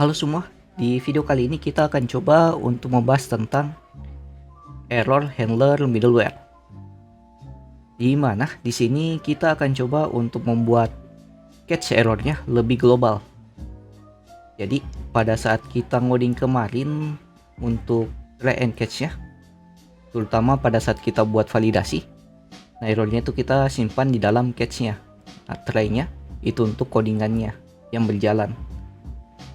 Halo semua, di video kali ini kita akan coba untuk membahas tentang error handler middleware. Di mana di sini kita akan coba untuk membuat catch errornya lebih global. Jadi pada saat kita ngoding kemarin untuk try and catch-nya, terutama pada saat kita buat validasi, nah errornya itu kita simpan di dalam catch-nya. Nah try-nya itu untuk codingannya yang berjalan.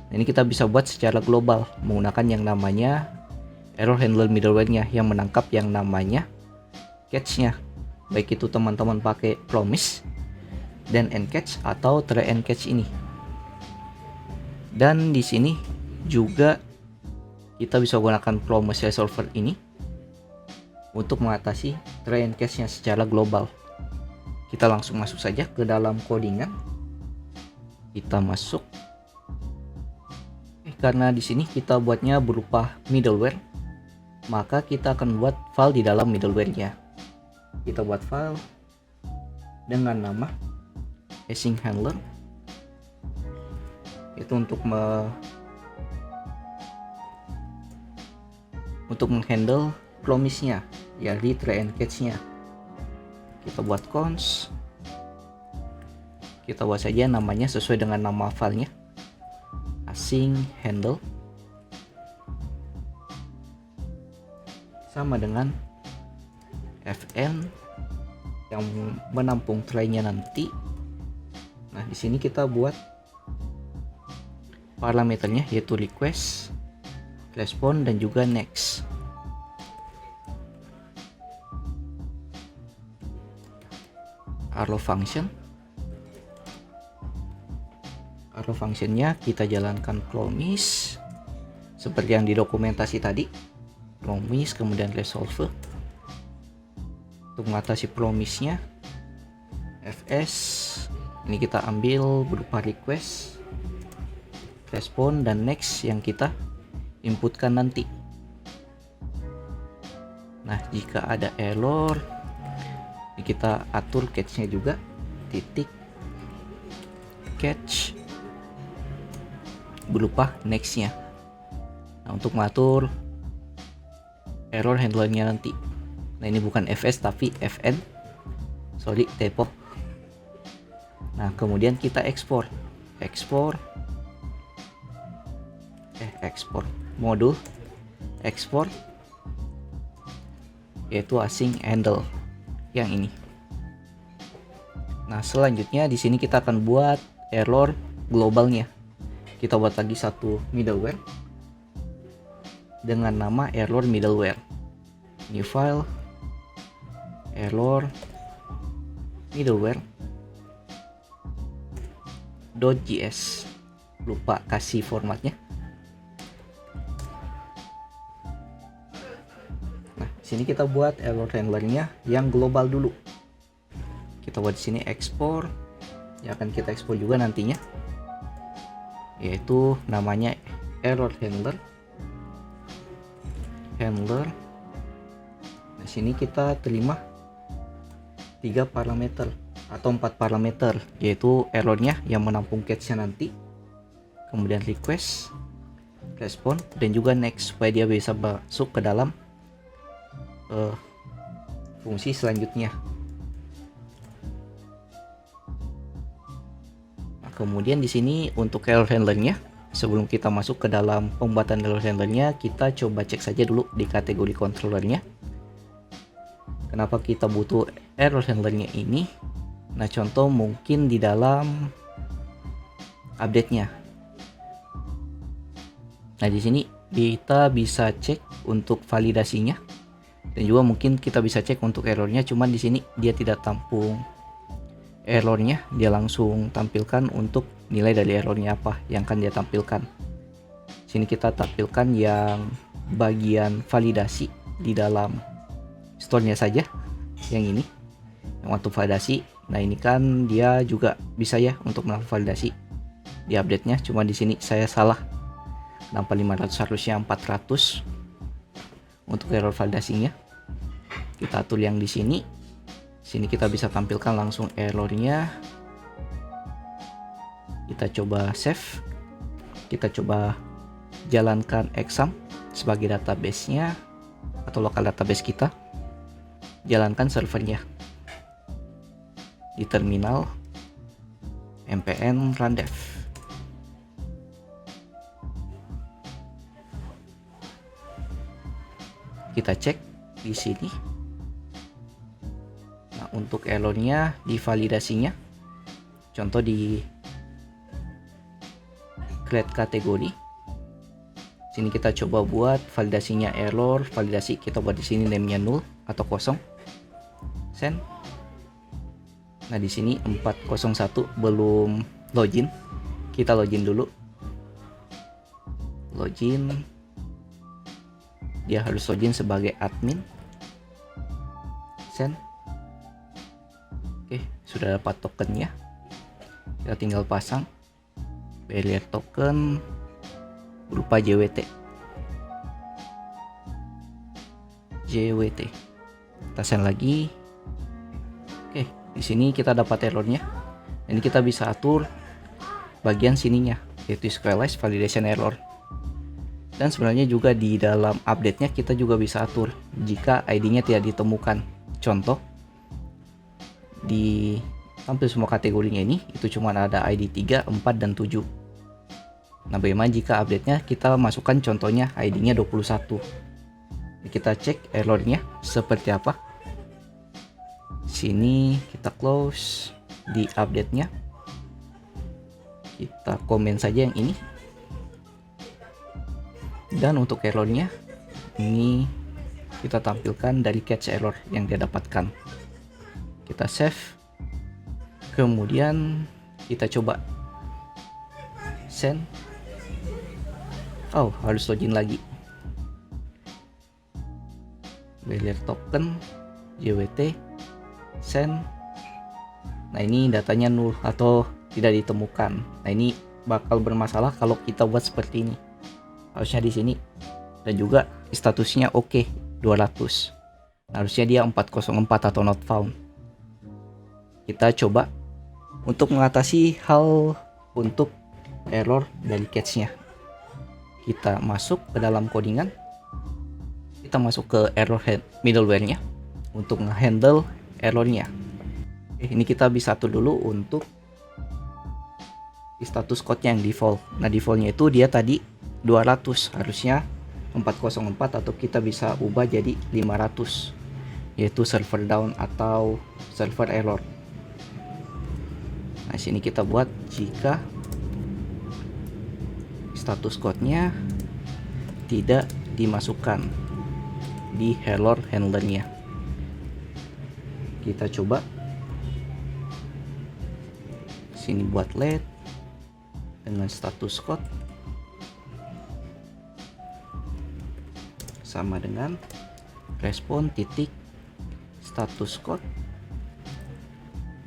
Nah, ini kita bisa buat secara global menggunakan yang namanya error handler middleware-nya yang menangkap yang namanya catch-nya. Baik itu teman-teman pakai promise dan end catch atau try and catch ini. Dan di sini juga kita bisa gunakan promise resolver ini untuk mengatasi try and catch-nya secara global. Kita langsung masuk saja ke dalam codingan. Kita masuk. Karena di sini kita buatnya berupa middleware, maka kita akan buat file di dalam middleware-nya. Kita buat file dengan nama async handler, itu untuk menghandle promise-nya, yakni try and catch-nya. Kita buat cons, kita buat saja namanya sesuai dengan nama filenya, async handle, sama dengan fn yang menampung try-nya nanti. Nah, di sini kita buat parameternya yaitu request, respond dan juga next. Arrow functionnya kita jalankan promise seperti yang di dokumentasi tadi, promise kemudian resolve. Untuk mengatasi promise-nya, fs ini kita ambil berupa request, respond dan next yang kita inputkan nanti. Nah, jika ada error, ini kita atur catch-nya juga, titik catch berupa next-nya. Nah, untuk mengatur error handlernya nanti. Nah, ini bukan fs tapi fn, sorry typo. Nah, kemudian kita ekspor modul ekspor yaitu async handle yang ini. Nah, selanjutnya di sini kita akan buat error globalnya. Kita buat lagi satu middleware dengan nama error middleware. New file error middleware .js, lupa kasih formatnya. Nah, sini kita buat error handlernya yang global dulu. Kita buat di sini ekspor, yang akan kita ekspor juga nantinya, yaitu namanya error handler. Nah, sini kita terima 3 parameter atau 4 parameter, yaitu errornya yang menampung catch-nya nanti, kemudian request, respond dan juga next, supaya dia bisa masuk ke dalam fungsi selanjutnya. Nah, kemudian di sini untuk error handlernya, sebelum kita masuk ke dalam pembuatan error handlernya, kita coba cek saja dulu di kategori controllernya. Kenapa kita butuh error handlernya ini? Nah, contoh mungkin di dalam update-nya. Nah, di sini kita bisa cek untuk validasinya dan juga mungkin kita bisa cek untuk errornya. Cuman di sini dia tidak tampung errornya, dia langsung tampilkan untuk nilai dari errornya apa yang akan dia tampilkan. Sini kita tampilkan yang bagian validasi di dalam store-nya saja, yang ini yang waktu validasi. Nah, ini kan dia juga bisa ya untuk melakukan validasi di update-nya, cuma di sini saya salah. Kenapa 500 harusnya 400 untuk error validasinya. Kita atur yang di sini. Sini kita bisa tampilkan langsung errornya. Kita coba save. Kita coba jalankan exam sebagai database-nya atau lokal database kita. Jalankan servernya di terminal npm run dev. Kita cek di sini. Nah, untuk errornya di validasinya, contoh di create kategori. Sini kita coba buat validasinya error, validasi kita buat di sini name-nya null atau kosong. Send. Nah, di sini 401 belum login. Kita login dulu. Login. Dia harus login sebagai admin. Send. Oke, sudah dapat tokennya. Kita tinggal pasang barrier token berupa JWT. Kita send lagi. Oke, di sini kita dapat errornya. Ini kita bisa atur bagian sininya, yaitu SQLize validation error. Dan sebenarnya juga di dalam update-nya kita juga bisa atur jika ID-nya tidak ditemukan. Contoh, di hampir semua kategorinya ini itu cuma ada ID 3, 4, dan 7. Nah, bagaimana jika update-nya kita masukkan contohnya ID-nya 21. Kita cek errornya seperti apa. Sini kita close, di update-nya kita komen saja yang ini. Dan untuk errornya ini kita tampilkan dari catch error yang dia dapatkan. Kita save, kemudian kita coba send. Oh, harus login lagi. Barrier token JWT send. Nah, ini datanya null atau tidak ditemukan. Nah, ini bakal bermasalah kalau kita buat seperti ini. Harusnya di sini, dan juga statusnya oke 200. Harusnya dia 404 atau not found. Kita coba untuk mengatasi hal untuk error dari catch-nya. Kita masuk ke dalam codingan. Kita masuk ke error middleware-nya untuk nge-handle errornya. Ini kita bisa atur dulu untuk status code-nya yang default. Nah, default-nya itu dia tadi 200, harusnya 404 atau kita bisa ubah jadi 500, yaitu server down atau server error. Nah, sini kita buat jika status code-nya tidak dimasukkan di error handler-nya. Kita coba sini buat let dengan status code sama dengan respon titik status code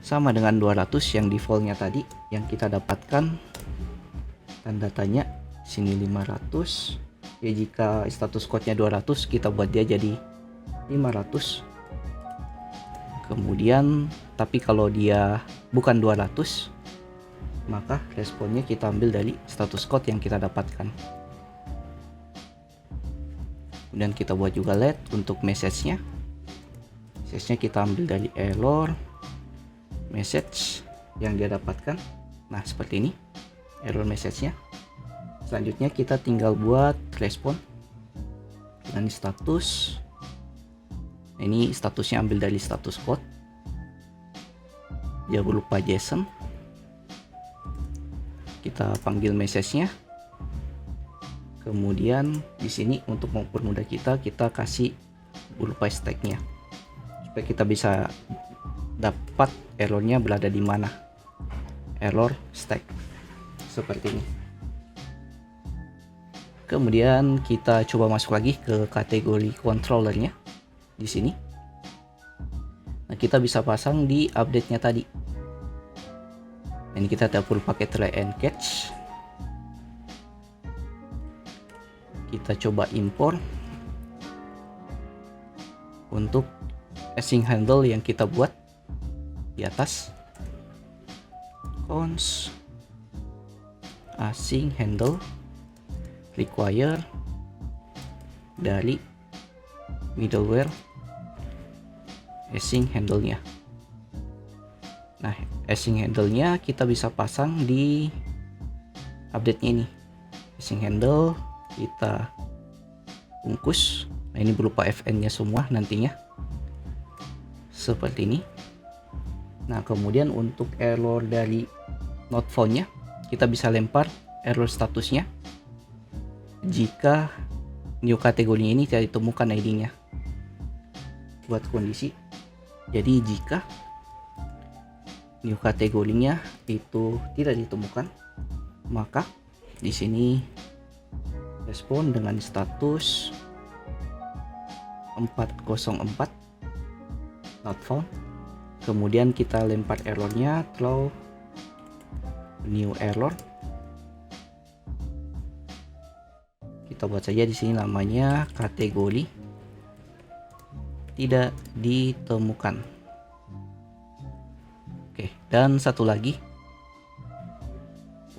sama dengan 200 yang defaultnya tadi yang kita dapatkan, dan datanya sini 500. Ya, jika status code-nya 200 kita buat dia jadi 500. Kemudian tapi kalau dia bukan 200 maka responnya kita ambil dari status code yang kita dapatkan. Kemudian kita buat juga let untuk message-nya. Message-nya kita ambil dari error message yang dia dapatkan. Nah, seperti ini error message-nya. Selanjutnya kita tinggal buat respon dengan status. Ini statusnya ambil dari status code. Jangan lupa JSON. Kita panggil message-nya. Kemudian di sini untuk mempermudah kita kasih berupa stack-nya supaya kita bisa dapat errornya berada di mana. Error stack seperti ini. Kemudian kita coba masuk lagi ke kategori controllernya di sini. Nah, kita bisa pasang di update-nya tadi. Ini kita tidak perlu pakai try and catch. Kita coba import untuk async handle yang kita buat di atas. Cons async handle require dari middleware async handle-nya. Nah, async handle-nya kita bisa pasang di update-nya ini. Async handle kita bungkus. Nah, ini berupa fn-nya semua nantinya. Seperti ini. Nah, kemudian untuk error dari not found-nya, kita bisa lempar error statusnya jika new kategorinya ini tidak ditemukan ID-nya. Buat kondisi, jadi jika new kategorinya itu tidak ditemukan, maka di sini respon dengan status 404 not found. Kemudian kita lempar errornya throw new error. Kita buat saja di sini namanya kategori tidak ditemukan. Oke, dan satu lagi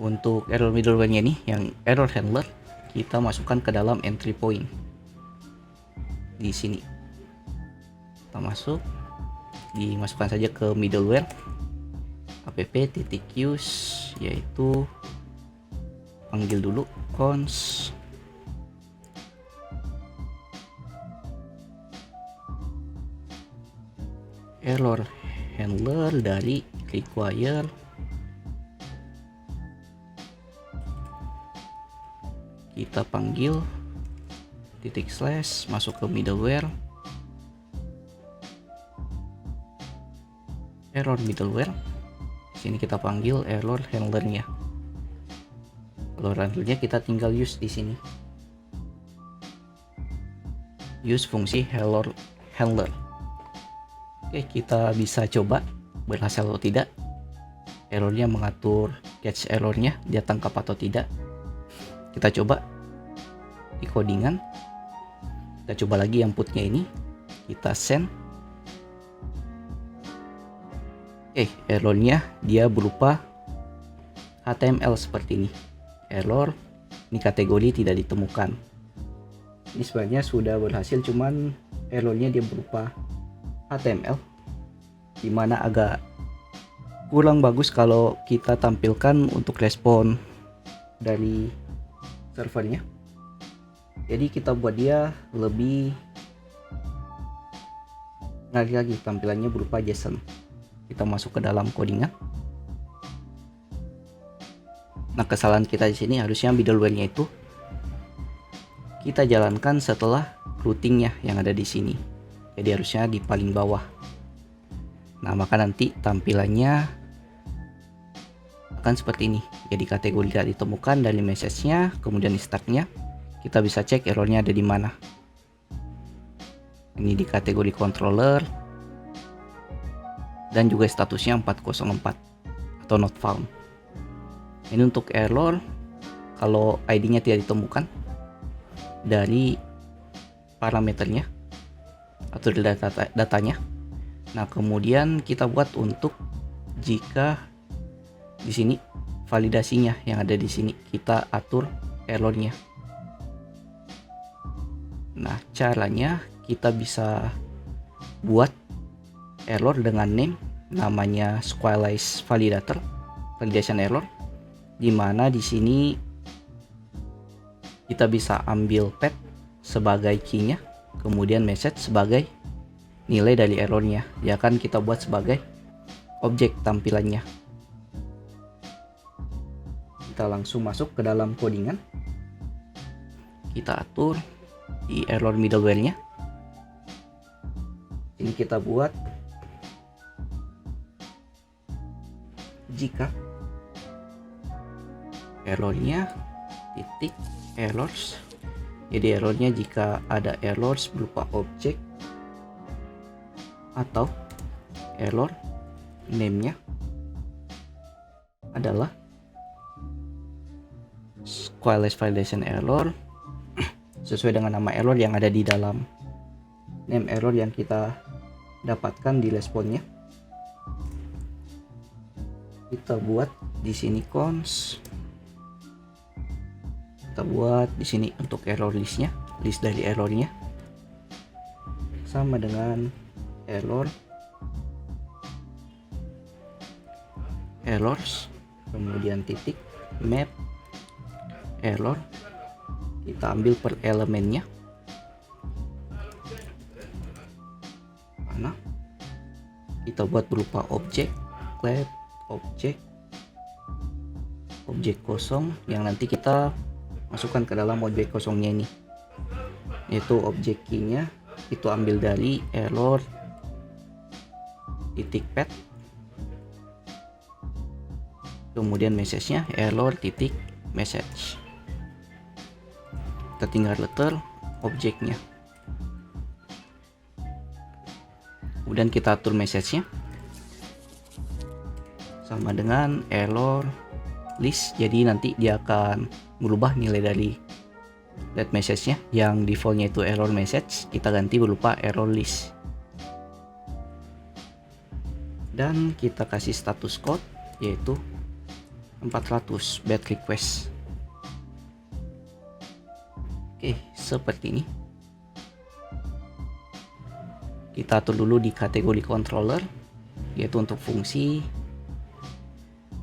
untuk error middleware-nya nih, yang error handler, kita masukkan ke dalam entry point di sini. Kita masuk, dimasukkan saja ke middleware app.use, yaitu panggil dulu cons error handler dari require kita panggil titik slash, masuk ke middleware error middleware. Di sini kita panggil error handlernya. Error handlernya kita tinggal use di sini. Use fungsi error handler. Oke, kita bisa coba berhasil atau tidak. Errornya mengatur catch errornya, dia tangkap atau tidak. Kita coba di codingan. Kita coba lagi inputnya ini. Kita send. Errornya dia berupa HTML seperti ini. Error, ini kategori tidak ditemukan. Ini sebenarnya sudah berhasil, cuman errornya dia berupa HTML, dimana agak kurang bagus kalau kita tampilkan untuk respon dari servernya. Jadi kita buat dia lebih menarik lagi, tampilannya berupa JSON. Kita masuk ke dalam codingan. Nah, kesalahan kita di sini harusnya middleware-nya itu kita jalankan setelah routingnya yang ada di sini. Jadi harusnya di paling bawah. Nah, maka nanti tampilannya akan seperti ini. Jadi kategori tidak ditemukan dari message-nya, kemudian di start-nya kita bisa cek errornya ada di mana. Ini di kategori controller dan juga statusnya 404 atau not found. Ini untuk error kalau ID-nya tidak ditemukan dari parameternya atau datanya. Nah, kemudian kita buat untuk jika di sini validasinya yang ada di sini kita atur errornya. Nah, caranya kita bisa buat error dengan name namanya squalize validator, validation error, dimana di sini kita bisa ambil path sebagai key-nya, kemudian message sebagai nilai dari errornya. Ya kan kita buat sebagai objek tampilannya. Kita langsung masuk ke dalam codingan. Kita atur di error middleware-nya. Ini kita buat jika errornya titik errors. Jadi errornya jika ada errors berupa objek atau error name-nya adalah squalize validation error sesuai dengan nama error yang ada di dalam name error yang kita dapatkan di responnya. Kita buat di sini cons kita buat di sini untuk error listnya, list dari errornya sama dengan errors, kemudian titik map error, kita ambil per elemennya mana, kita buat berupa objek class objek kosong yang nanti kita masukkan ke dalam objek kosongnya ini, yaitu objek key-nya itu ambil dari error titik path, kemudian message-nya error titik message, kita tinggal letter objeknya, kemudian kita atur message-nya sama dengan error list, jadi nanti dia akan merubah nilai dari let message-nya yang defaultnya itu error message, kita ganti berupa error list, dan kita kasih status code yaitu 400 bad request. Oke, seperti ini. Kita atur dulu di kategori controller, yaitu untuk fungsi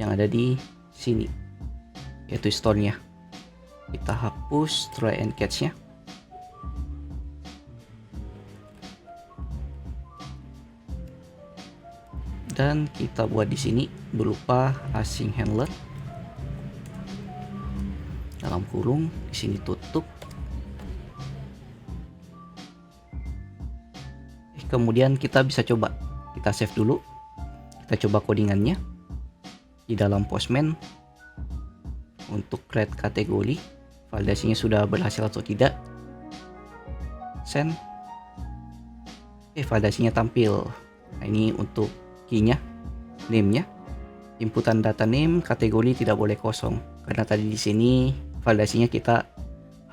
yang ada di sini, yaitu store-nya. Kita hapus try and catch-nya. Dan kita buat di sini berupa async handler dalam kurung, di sini tutup. Kemudian kita bisa coba, kita save dulu, kita coba codingannya di dalam Postman untuk create kategori, validasinya sudah berhasil atau tidak, send, validasinya tampil. Nah, ini untuk key-nya, name-nya, inputan data name kategori tidak boleh kosong karena tadi di sini validasinya kita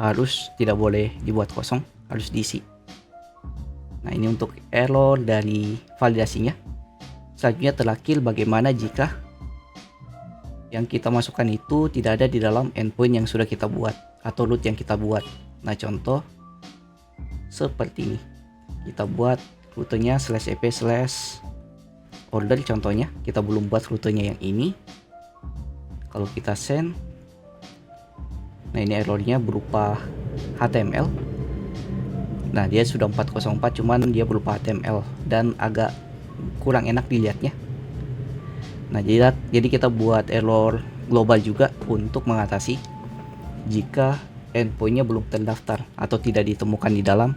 harus tidak boleh dibuat kosong, harus diisi. Nah, ini untuk error dari validasinya. Selanjutnya terakhir bagaimana jika yang kita masukkan itu tidak ada di dalam endpoint yang sudah kita buat atau root yang kita buat. Nah, contoh seperti ini, kita buat rutenya /ep/order, contohnya kita belum buat rutenya yang ini. Kalau kita send, nah ini errornya berupa HTML. Nah, dia sudah 404 cuman dia berupa HTML dan agak kurang enak dilihatnya. Nah, jadi kita buat error global juga untuk mengatasi jika endpointnya belum terdaftar atau tidak ditemukan di dalam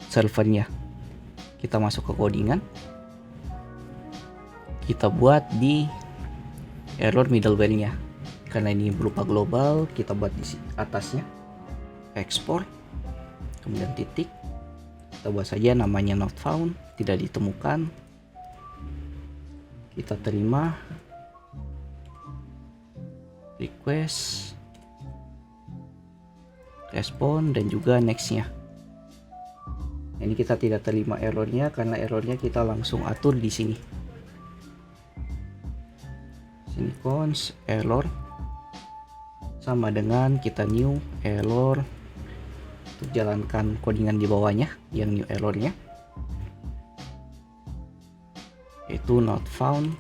servernya. Kita masuk ke codingan, kita buat di error middleware-nya. Karena ini berupa global, kita buat di atasnya export, kemudian titik, kita buat saja namanya not found, tidak ditemukan. Kita terima request, respon, dan juga next-nya. Ini kita tidak terima errornya karena errornya kita langsung atur di sini. Sini const error sama dengan kita new error untuk jalankan codingan di bawahnya yang new errornya, yaitu not found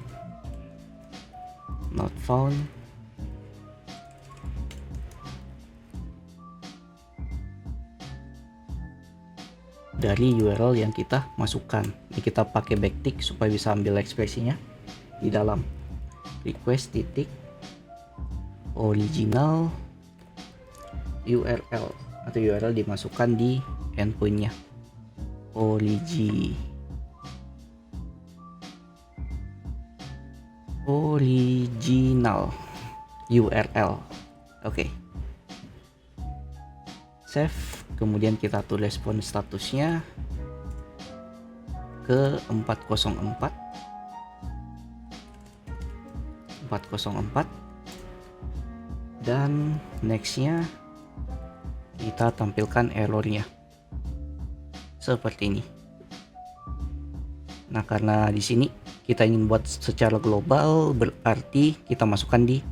dari URL yang kita masukkan. Ini kita pakai backtick supaya bisa ambil ekspresinya di dalam request titik original URL atau URL dimasukkan di endpointnya original URL. Oke. Save, kemudian kita atur respon statusnya ke 404 dan nextnya kita tampilkan errornya seperti ini. Nah, karena di sini kita ingin buat secara global, berarti kita masukkan di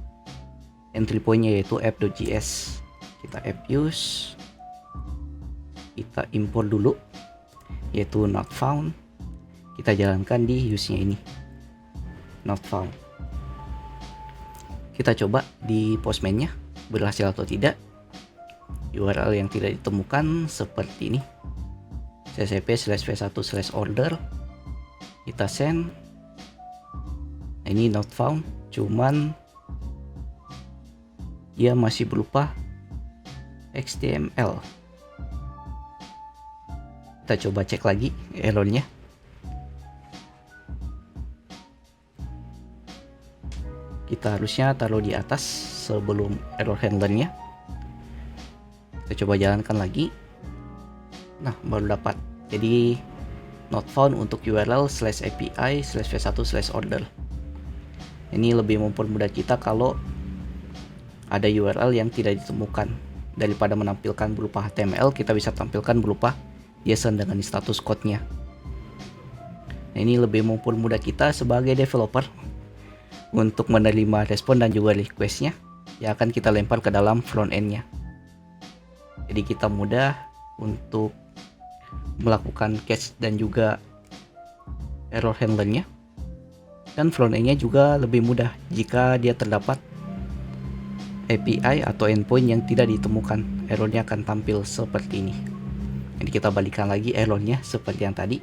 entry point-nya yaitu app.js. Kita app use, kita import dulu, yaitu not found. Kita jalankan di use-nya ini, not found. Kita coba di Postman-nya berhasil atau tidak. URL yang tidak ditemukan seperti ini, ccp/v1/order. Kita send. Nah, ini not found, cuman dia masih berupa HTML. Kita coba cek lagi errornya. Kita harusnya taruh di atas sebelum error handlernya. Kita coba jalankan lagi. Nah, baru dapat. Jadi not found untuk URL/API/v1/order. Ini lebih mempermudah kita kalau ada URL yang tidak ditemukan. Daripada menampilkan berupa HTML, kita bisa tampilkan berupa JSON dengan status code-nya. Nah, ini lebih mempermudah kita sebagai developer untuk menerima respon dan juga request-nya yang akan kita lempar ke dalam front end-nya. Jadi kita mudah untuk melakukan catch dan juga error handler-nya. Dan front end-nya juga lebih mudah jika dia terdapat API atau endpoint yang tidak ditemukan. Errornya akan tampil seperti ini. Jadi kita balikan lagi errornya seperti yang tadi.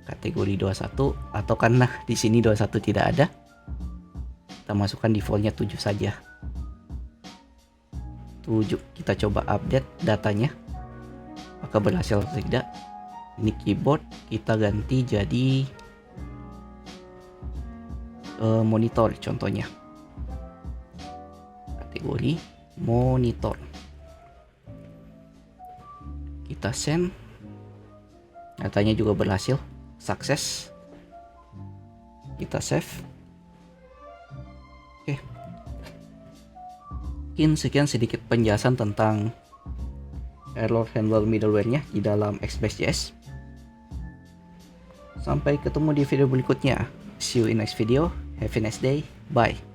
Kategori 21 atau karena di sini 21 tidak ada, kita masukkan defaultnya 7 saja. 7. Kita coba update datanya, apakah berhasil atau tidak. Ini keyboard kita ganti jadi monitor contohnya. Kategori monitor. Kita send. Datanya juga berhasil, sukses. Kita save. Oke. Mungkin sekian sedikit penjelasan tentang error handler middleware-nya di dalam Express.js. Sampai ketemu di video berikutnya. See you in next video. Have a nice day. Bye.